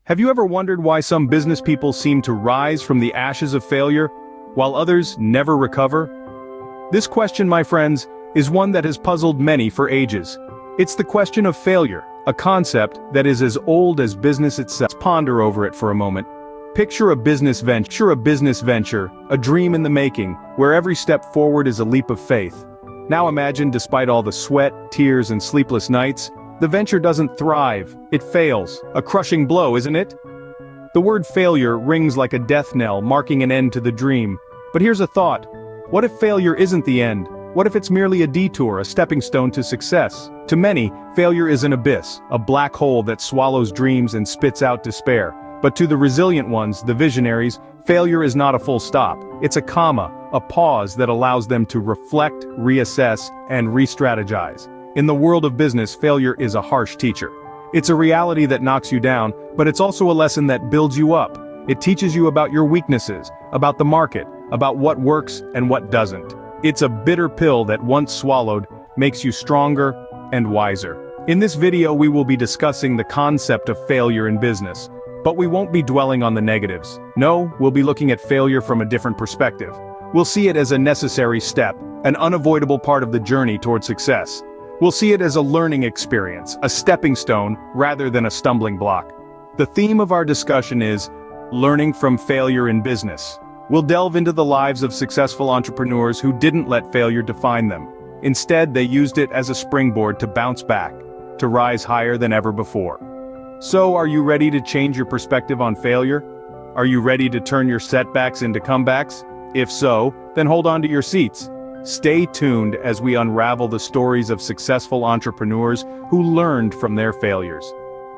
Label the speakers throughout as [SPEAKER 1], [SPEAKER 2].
[SPEAKER 1] Have you ever wondered why some business people seem to rise from the ashes of failure, while others never recover? This question, my friends, is one that has puzzled many for ages. It's the question of failure, a concept that is as old as business itself. Let's ponder over it for a moment. Picture a business venture, a dream in the making, where every step forward is a leap of faith. Now imagine, despite all the sweat, tears, and sleepless nights, the venture doesn't thrive, it fails. A crushing blow, isn't it? The word failure rings like a death knell, marking an end to the dream. But here's a thought. What if failure isn't the end? What if it's merely a detour, a stepping stone to success? To many, failure is an abyss, a black hole that swallows dreams and spits out despair. But to the resilient ones, the visionaries, failure is not a full stop. It's a comma, a pause that allows them to reflect, reassess, and re-strategize. In the world of business, failure is a harsh teacher. It's a reality that knocks you down, but it's also a lesson that builds you up. It teaches you about your weaknesses, about the market, about what works and what doesn't. It's a bitter pill that once swallowed, makes you stronger and wiser. In this video we will be discussing the concept of failure in business. But we won't be dwelling on the negatives. No, we'll be looking at failure from a different perspective. We'll see it as a necessary step, an unavoidable part of the journey toward success. We'll see it as a learning experience, a stepping stone, rather than a stumbling block. The theme of our discussion is learning from failure in business. We'll delve into the lives of successful entrepreneurs who didn't let failure define them. Instead, they used it as a springboard to bounce back, to rise higher than ever before. So, are you ready to change your perspective on failure? Are you ready to turn your setbacks into comebacks? If so, then hold on to your seats. Stay tuned as we unravel the stories of successful entrepreneurs who learned from their failures.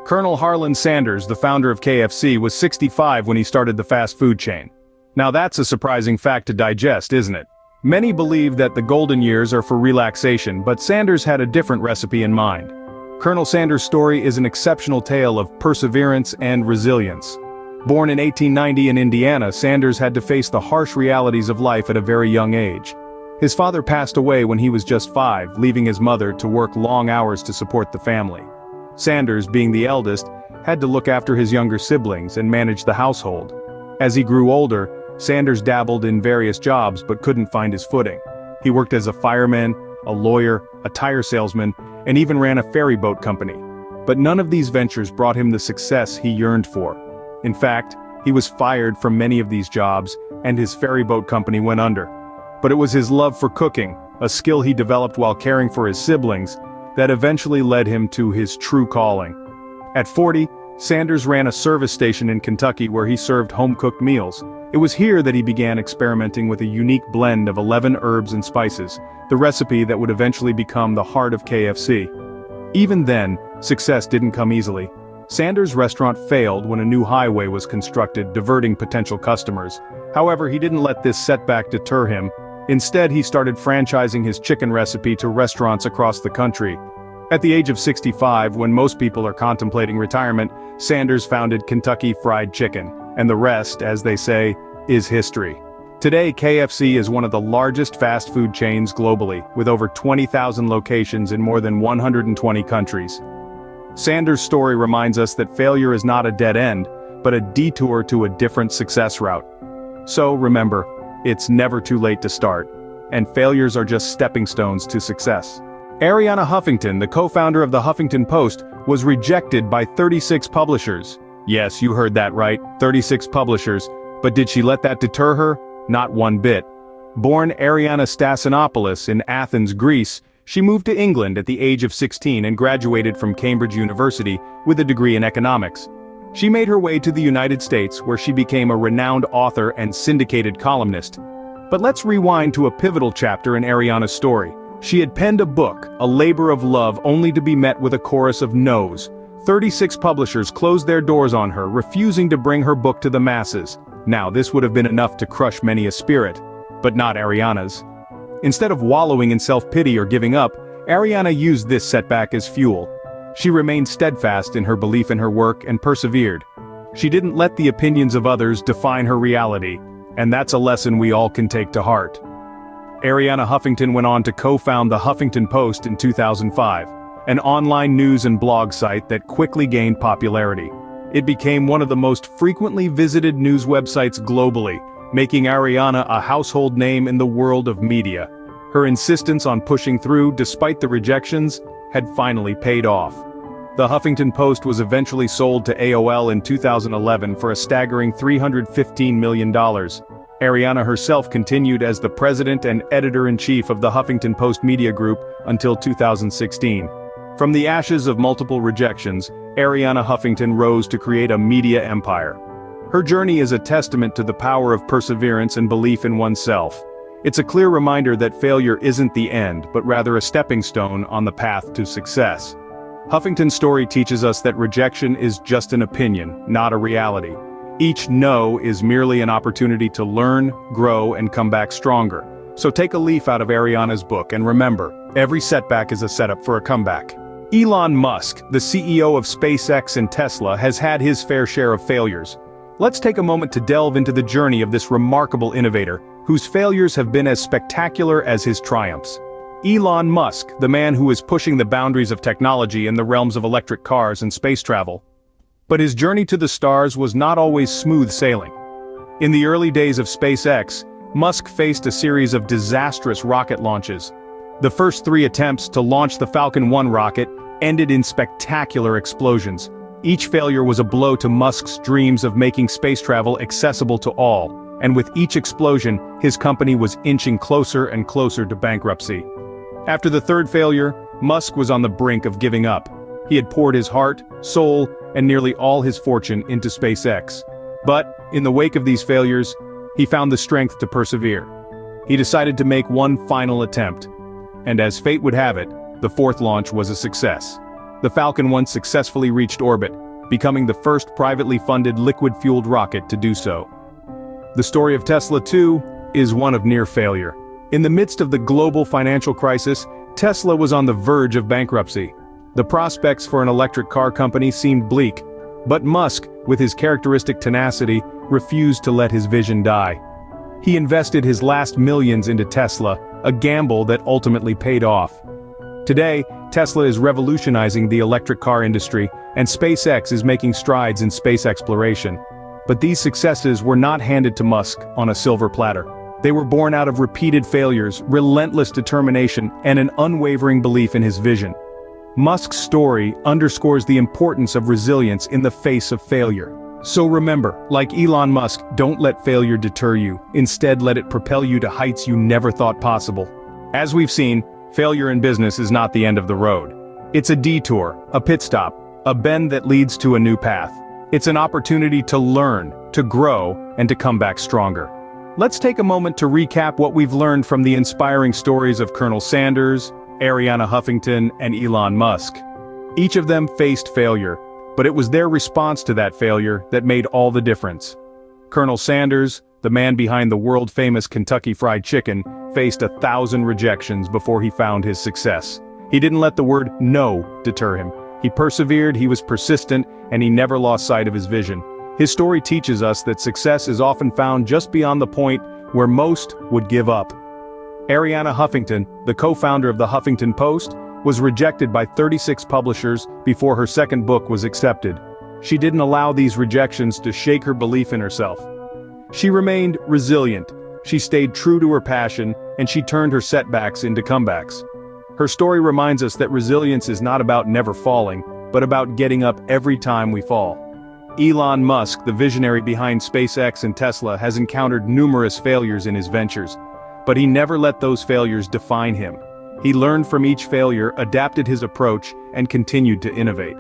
[SPEAKER 1] Colonel Harlan Sanders, the founder of KFC, was 65 when he started the fast food chain. Now that's a surprising fact to digest, isn't it? Many believe that the golden years are for relaxation, but Sanders had a different recipe in mind. Colonel Sanders' story is an exceptional tale of perseverance and resilience. Born in 1890 in Indiana, Sanders had to face the harsh realities of life at a very young age. His father passed away when he was just 5, leaving his mother to work long hours to support the family. Sanders, being the eldest, had to look after his younger siblings and manage the household. As he grew older, Sanders dabbled in various jobs but couldn't find his footing. He worked as a fireman, a lawyer, a tire salesman, and even ran a ferry boat company. But none of these ventures brought him the success he yearned for. In fact, he was fired from many of these jobs, and his ferry boat company went under. But it was his love for cooking, a skill he developed while caring for his siblings, that eventually led him to his true calling. At 40, Sanders ran a service station in Kentucky where he served home-cooked meals. It was here that he began experimenting with a unique blend of 11 herbs and spices, the recipe that would eventually become the heart of KFC. Even then, success didn't come easily. Sanders' restaurant failed when a new highway was constructed, diverting potential customers. However, he didn't let this setback deter him. Instead, he started franchising his chicken recipe to restaurants across the country. At the age of 65, when most people are contemplating retirement, Sanders founded Kentucky Fried Chicken, and the rest, as they say, is history. Today, KFC is one of the largest fast food chains globally, with over 20,000 locations in more than 120 countries. Sanders' story reminds us that failure is not a dead end, but a detour to a different success route. So remember, it's never too late to start, and failures are just stepping stones to success. Arianna Huffington, the co-founder of the Huffington Post, was rejected by 36 publishers. Yes, you heard that right, 36 publishers. But did she let that deter her? Not one bit. Born Arianna Stassinopoulos in Athens, Greece, she moved to England at the age of 16 and graduated from Cambridge University with a degree in economics. She made her way to the United States, where she became a renowned author and syndicated columnist. But let's rewind to a pivotal chapter in Arianna's story. She had penned a book, a labor of love, only to be met with a chorus of no's. 36 publishers closed their doors on her, refusing to bring her book to the masses. Now, this would have been enough to crush many a spirit, but not Arianna's. Instead of wallowing in self-pity or giving up, Arianna used this setback as fuel. She remained steadfast in her belief in her work and persevered. She didn't let the opinions of others define her reality, and that's a lesson we all can take to heart. Arianna Huffington went on to co-found the Huffington Post in 2005, an online news and blog site that quickly gained popularity. it became one of the most frequently visited news websites globally, making Arianna a household name in the world of media. Her insistence on pushing through despite the rejections had finally paid off. The Huffington Post was eventually sold to AOL in 2011 for a staggering $315 million. Arianna herself continued as the president and editor-in-chief of the Huffington Post Media Group until 2016. From the ashes of multiple rejections, Arianna Huffington rose to create a media empire. Her journey is a testament to the power of perseverance and belief in oneself. It's a clear reminder that failure isn't the end, but rather a stepping stone on the path to success. Huffington's story teaches us that rejection is just an opinion, not a reality. Each no is merely an opportunity to learn, grow, and come back stronger. So take a leaf out of Arianna's book and remember, every setback is a setup for a comeback. Elon Musk, the CEO of SpaceX and Tesla, has had his fair share of failures. Let's take a moment to delve into the journey of this remarkable innovator, whose failures have been as spectacular as his triumphs. Elon Musk, the man who is pushing the boundaries of technology in the realms of electric cars and space travel. But his journey to the stars was not always smooth sailing. In the early days of SpaceX, Musk faced a series of disastrous rocket launches. The first 3 attempts to launch the Falcon 9 rocket ended in spectacular explosions. Each failure was a blow to Musk's dreams of making space travel accessible to all, and with each explosion, his company was inching closer and closer to bankruptcy. After the 3rd failure, Musk was on the brink of giving up. He had poured his heart, soul, and nearly all his fortune into SpaceX. But, in the wake of these failures, he found the strength to persevere. He decided to make one final attempt. And as fate would have it, the 4th launch was a success. The Falcon 9 successfully reached orbit, becoming the first privately funded liquid-fueled rocket to do so. The story of Tesla, too, is one of near failure. In the midst of the global financial crisis, Tesla was on the verge of bankruptcy. The prospects for an electric car company seemed bleak, but Musk, with his characteristic tenacity, refused to let his vision die. He invested his last millions into Tesla, a gamble that ultimately paid off. Today, Tesla is revolutionizing the electric car industry, and SpaceX is making strides in space exploration. But these successes were not handed to Musk on a silver platter. They were born out of repeated failures, relentless determination, and an unwavering belief in his vision. Musk's story underscores the importance of resilience in the face of failure. So remember, like Elon Musk, don't let failure deter you. Instead, let it propel you to heights you never thought possible. As we've seen, failure in business is not the end of the road. It's a detour, a pit stop, a bend that leads to a new path. It's an opportunity to learn, to grow, and to come back stronger. Let's take a moment to recap what we've learned from the inspiring stories of Colonel Sanders, Arianna Huffington, and Elon Musk. Each of them faced failure, but it was their response to that failure that made all the difference. Colonel Sanders, the man behind the world-famous Kentucky Fried Chicken, faced 1,000 rejections before he found his success. He didn't let the word no deter him. He persevered, he was persistent, and he never lost sight of his vision. His story teaches us that success is often found just beyond the point where most would give up. Arianna Huffington, the co-founder of the Huffington Post, was rejected by 36 publishers before her 2nd book was accepted. She didn't allow these rejections to shake her belief in herself. She remained resilient, she stayed true to her passion, and she turned her setbacks into comebacks. Her story reminds us that resilience is not about never falling, but about getting up every time we fall. Elon Musk, the visionary behind SpaceX and Tesla, has encountered numerous failures in his ventures. But he never let those failures define him. He learned from each failure, adapted his approach, and continued to innovate.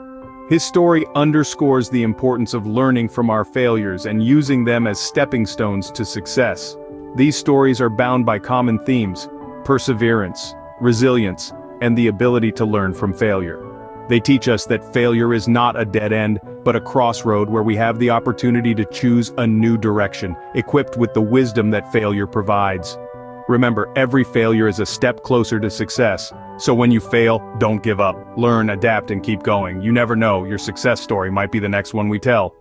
[SPEAKER 1] His story underscores the importance of learning from our failures and using them as stepping stones to success. These stories are bound by common themes: perseverance, resilience, and the ability to learn from failure. They teach us that failure is not a dead end, but a crossroad where we have the opportunity to choose a new direction, equipped with the wisdom that failure provides. Remember, every failure is a step closer to success. So when you fail, don't give up. Learn, adapt, and keep going. You never know, your success story might be the next one we tell.